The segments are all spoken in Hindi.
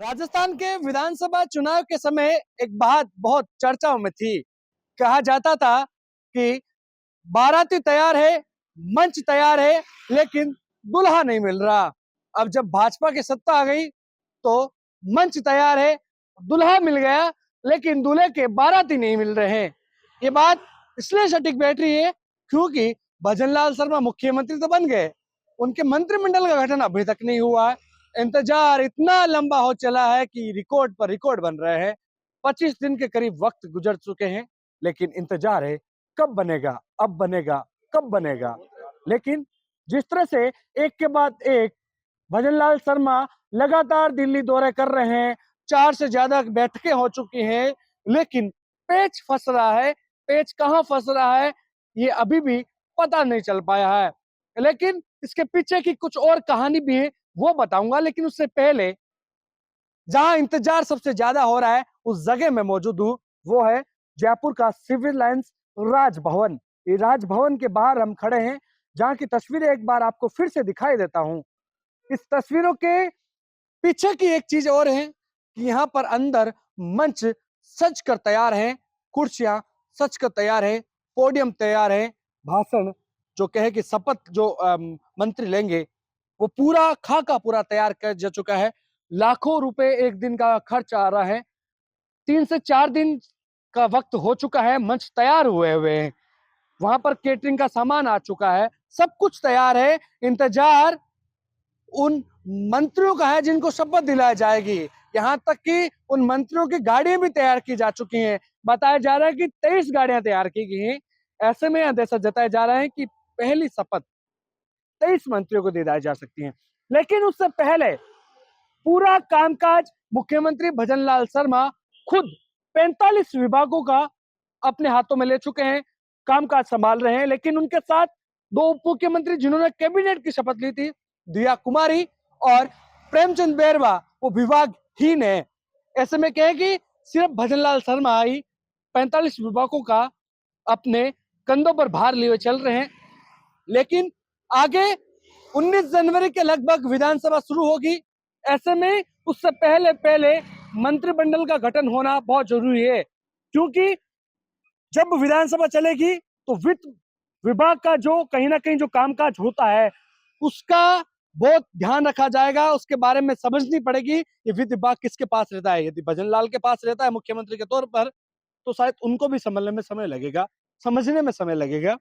राजस्थान के विधानसभा चुनाव के समय एक बात बहुत चर्चाओं में थी। कहा जाता था कि बाराती तैयार है, मंच तैयार है, लेकिन दुल्हा नहीं मिल रहा। अब जब भाजपा की सत्ता आ गई तो मंच तैयार है, दुल्हा मिल गया, लेकिन दूल्हे के बाराती नहीं मिल रहे हैं। ये बात इसलिए सटीक बैठ रही है क्योंकि भजनलाल शर्मा मुख्यमंत्री तो बन गए, उनके मंत्रिमंडल का गठन अभी तक नहीं हुआ है। इंतजार इतना लंबा हो चला है कि रिकॉर्ड पर रिकॉर्ड बन रहे हैं। 25 दिन के करीब वक्त गुजर चुके हैं, लेकिन इंतजार है कब बनेगा, अब बनेगा, कब बनेगा। लेकिन जिस तरह से एक के बाद एक भजनलाल शर्मा लगातार दिल्ली दौरे कर रहे हैं, 4 से ज्यादा बैठकें हो चुकी हैं, लेकिन पेच फंस रहा है। पेच कहाँ फंस रहा है ये अभी भी पता नहीं चल पाया है, लेकिन इसके पीछे की कुछ और कहानी भी है, वो बताऊंगा। लेकिन उससे पहले जहां इंतजार सबसे ज्यादा हो रहा है उस जगह में मौजूद हूँ, वो है जयपुर का सिविल लाइंस राजभवन। ये राजभवन के बाहर हम खड़े हैं, जहां की तस्वीरें एक बार आपको फिर से दिखाई देता हूँ। इस तस्वीरों के पीछे की एक चीज और है कि यहाँ पर अंदर मंच सज कर तैयार है, कुर्सियां सज कर तैयार है, पोडियम तैयार है, भाषण जो कहे कि शपथ जो मंत्री लेंगे वो पूरा खाका पूरा तैयार कर जा चुका है। लाखों रुपए एक दिन का खर्च आ रहा है। 3 से 4 दिन का वक्त हो चुका है, मंच तैयार हुए हुए हैं, वहां पर केटरिंग का सामान आ चुका है, सब कुछ तैयार है। इंतजार उन मंत्रियों का है जिनको शपथ दिलाई जाएगी। यहाँ तक कि उन मंत्रियों की गाड़ियां भी तैयार की जा चुकी हैं। बताया जा रहा है कि 23 गाड़ियां तैयार की गई हैं। ऐसे में अंदेशा जताया जा रहा है कि पहली शपथ 23 मंत्रियों को दी जा सकती है। लेकिन उससे पहले पूरा कामकाज मुख्यमंत्री भजनलाल शर्मा खुद 45 विभागों का अपने हाथों में ले चुके हैं, कामकाज संभाल रहे हैं। लेकिन उनके साथ दो उप मुख्यमंत्री जिन्होंने कैबिनेट की शपथ ली थी, दिया कुमारी और प्रेमचंद बैरवा, वो विभागहीन है। ऐसे में कहे कि सिर्फ भजनलाल शर्मा ही 45 विभागों का अपने कंधों पर भार लिए चल रहे हैं। लेकिन आगे 19 जनवरी के लगभग विधानसभा शुरू होगी। ऐसे में उससे पहले पहले मंत्रिमंडल का गठन होना बहुत जरूरी है, क्योंकि जब विधानसभा चलेगी तो वित्त विभाग का जो कहीं ना कहीं जो कामकाज होता है उसका बहुत ध्यान रखा जाएगा, उसके बारे में समझनी पड़ेगी ये वित्त विभाग किसके पास रहता है। यदि भजनलाल के पास रहता है मुख्यमंत्री के तौर पर तो शायद उनको भी संभलने में समय लगेगा, समझने में समय लगेगा।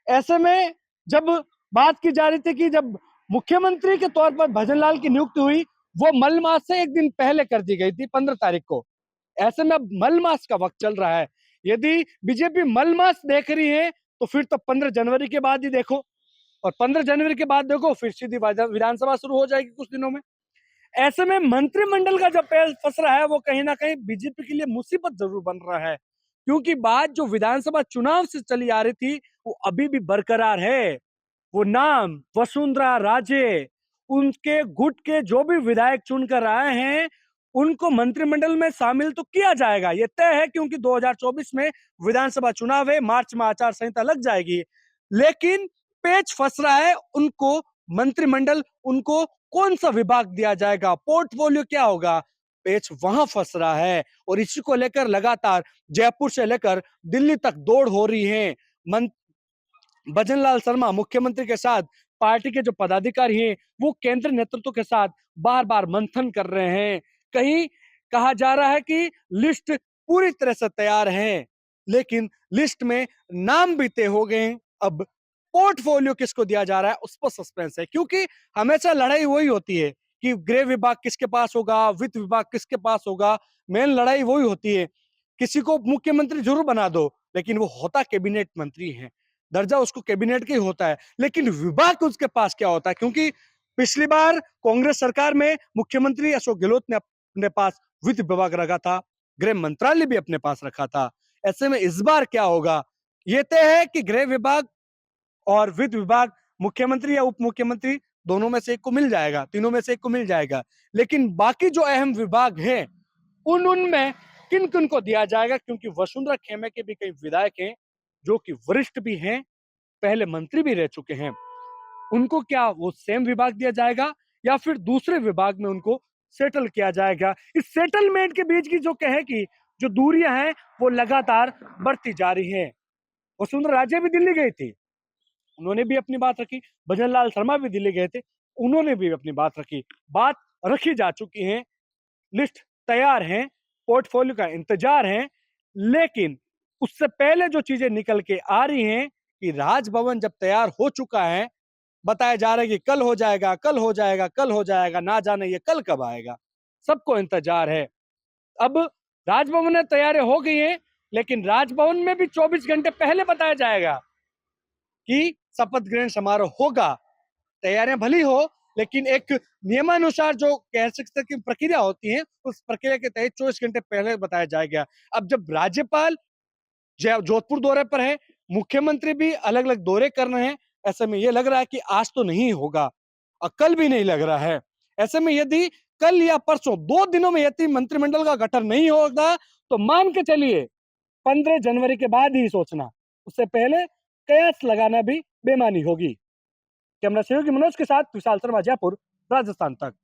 ऐसे में जब बात की जा रही थी कि जब मुख्यमंत्री के तौर पर भजनलाल की नियुक्ति हुई, वो मलमास से एक दिन पहले कर दी गई थी, 15 तारीख को। ऐसे में अब मलमास का वक्त चल रहा है। यदि बीजेपी मलमास देख रही है तो फिर तो 15 जनवरी के बाद ही देखो, और 15 जनवरी के बाद देखो फिर सीधी विधानसभा शुरू हो जाएगी कुछ दिनों में। ऐसे में मंत्रिमंडल का जो पैर फंस रहा है वो कहीं ना कहीं बीजेपी के लिए मुसीबत जरूर बन रहा है, क्योंकि बात जो विधानसभा चुनाव से चली आ रही थी वो अभी भी बरकरार है। वो नाम वसुंधरा राजे, उनके गुट के जो भी विधायक चुनकर आए हैं उनको मंत्रिमंडल में शामिल तो किया जाएगा, ये तय है, क्योंकि 2024 में विधानसभा चुनाव है, मार्च में आचार संहिता लग जाएगी। लेकिन पेच फंस रहा है उनको मंत्रिमंडल, उनको कौन सा विभाग दिया जाएगा, पोर्टफोलियो क्या होगा, पेच वहां फंस रहा है। और इसी को लेकर लगातार जयपुर से लेकर दिल्ली तक दौड़ हो रही है। भजनलाल शर्मा मुख्यमंत्री के साथ पार्टी के जो पदाधिकारी हैं वो केंद्र नेतृत्व के साथ बार बार मंथन कर रहे हैं। कहीं कहा जा रहा है कि लिस्ट पूरी तरह से तैयार है, लेकिन लिस्ट में नाम भी तय हो गए हैं। अब पोर्टफोलियो किसको दिया जा रहा है उस पर सस्पेंस है, क्योंकि हमेशा लड़ाई वही होती है कि गृह विभाग किसके पास होगा, वित्त विभाग किसके पास होगा। मेन लड़ाई वही होती है। किसी को मुख्यमंत्री जरूर बना दो, लेकिन वो होता कैबिनेट मंत्री है, दर्जा उसको कैबिनेट का ही होता है, लेकिन विभाग उसके पास क्या होता है। क्योंकि पिछली बार कांग्रेस सरकार में मुख्यमंत्री अशोक गहलोत ने अपने पास वित्त विभाग रखा था, गृह मंत्रालय भी अपने पास रखा था। ऐसे में इस बार क्या होगा ये तय है कि गृह विभाग और वित्त विभाग मुख्यमंत्री या उप मुख्यमंत्री दोनों में से एक को मिल जाएगा, तीनों में से एक को मिल जाएगा। लेकिन बाकी जो अहम विभाग हैं उनमें किन किन को दिया जाएगा, क्योंकि वसुंधरा खेमे के भी कई विधायक हैं जो कि वरिष्ठ भी हैं, पहले मंत्री भी रह चुके हैं। उनको क्या वो सेम विभाग दिया जाएगा या फिर दूसरे विभाग में उनको सेटल किया जाएगा। इस सेटलमेंट के बीच की जो कहे कि जो दूरियां हैं वो लगातार बढ़ती जा रही हैं। वसुंधरा राजे भी दिल्ली गई थी, उन्होंने भी अपनी बात रखी। भजन लाल शर्मा भी दिल्ली गए थे, उन्होंने भी अपनी बात रखी। बात रखी जा चुकी है, लिस्ट तैयार है, पोर्टफोलियो का इंतजार है, लेकिन उससे पहले जो चीजें निकल के आ रही हैं कि राजभवन जब तैयार हो चुका है, बताया जा रहा है कि कल हो जाएगा, कल हो जाएगा, कल हो जाएगा, ना जाने ये कल कब आएगा, सबको इंतजार है। अब राजभवन में तैयारी हो गई है, लेकिन राजभवन में भी 24 घंटे पहले बताया जाएगा कि शपथ ग्रहण समारोह होगा। तैयारियां भली हो, लेकिन एक नियमानुसार जो कह सकते हैं कि प्रक्रिया होती है, उस प्रक्रिया के तहत 24 घंटे पहले बताया जाएगा। अब जब राज्यपाल जोधपुर दौरे पर है, मुख्यमंत्री भी अलग अलग दौरे कर रहे हैं, ऐसे में ये लग रहा है कि आज तो नहीं होगा और कल भी नहीं लग रहा है। ऐसे में यदि कल या परसों 2 दिनों में यदि मंत्रिमंडल का गठन नहीं होगा, तो मान के चलिए 15 जनवरी के बाद ही सोचना, उससे पहले कयास लगाना भी बेमानी होगी। कैमरा सहयोगी मनोज के साथ विशाल शर्मा, जयपुर, राजस्थान तक।